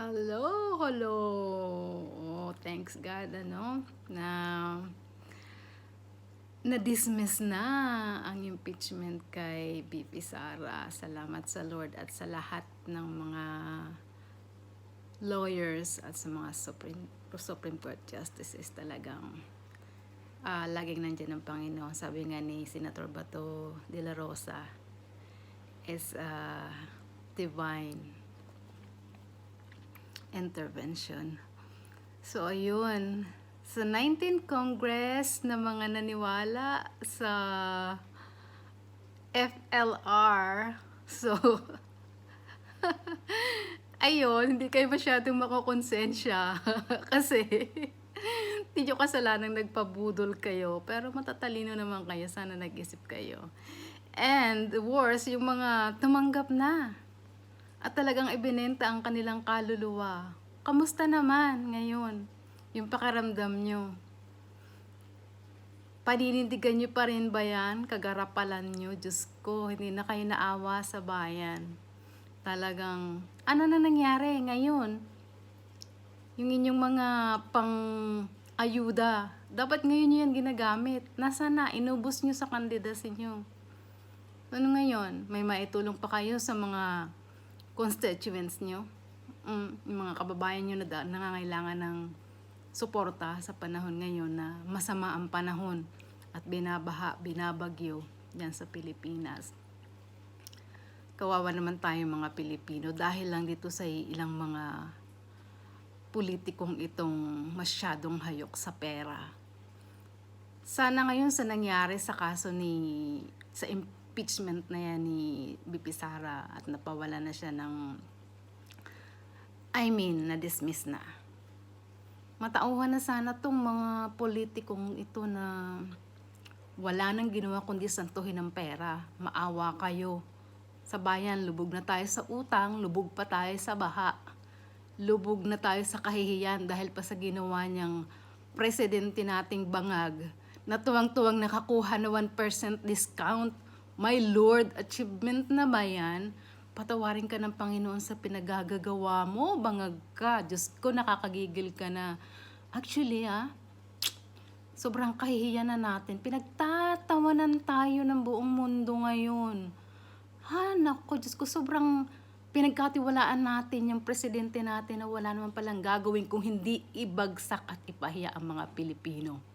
Hello, hello. Oh, thanks God, na na-dismiss na ang impeachment kay BP Sara. Salamat sa Lord at sa lahat ng mga lawyers at sa mga Supreme Court Justices talagang laging nandiyan ang Panginoon. Sabi nga ni Senator Bato de la Rosa is divine intervention. So, ayun. Sa 19th Congress na mga naniwala sa FLR, so, ayun, hindi kayo masyadong makukonsensya kasi hindi nyo kasalanang nagpabudol kayo, pero matatalino naman kayo, sana nag-isip kayo. And worse, yung mga tumanggap na at talagang ibinenta ang kanilang kaluluwa. Kamusta naman ngayon yung pakiramdam nyo? Paninindigan nyo pa rin ba yan? Kagarapalan nyo? Diyos ko, hindi na kayo naawa sa bayan. Talagang, ano na nangyari ngayon? Yung inyong mga pang-ayuda, dapat ngayon nyo yan ginagamit. Nasaan na? Inubos nyo sa kandidacy nyo. Ano ngayon? May maitulong pa kayo sa mga constituents nyo? Yung mga kababayan nyo na nangangailangan ng suporta sa panahon ngayon na masama ang panahon at binabaha, binabagyo dyan sa Pilipinas. Kawawa naman tayo mga Pilipino dahil lang dito sa ilang mga politikong itong masyadong hayok sa pera. Sana ngayon sa nangyari sa kaso sa impeachment na yan ni BP Sara at napawala na siya na-dismiss na. Matauhan na sana tong mga politikong ito na wala nang ginawa kundi santuhin ng pera. Maawa kayo. Sa bayan, lubog na tayo sa utang, lubog pa tayo sa baha. Lubog na tayo sa kahihiyan dahil pa sa ginawa niyang presidente nating bangag na tuwang-tuwang nakakuha na 1% discount. My Lord, achievement na ba yan? Patawarin ka ng Panginoon sa pinagagagawa mo, bangag ka. Diyos ko, nakakagigil ka na. Actually, sobrang kahihiyan na natin. Pinagtatawanan tayo ng buong mundo ngayon. Nako, Diyos ko, sobrang pinagkatiwalaan natin yung presidente natin na wala naman palang gagawin kung hindi ibagsak at ipahiya ang mga Pilipino.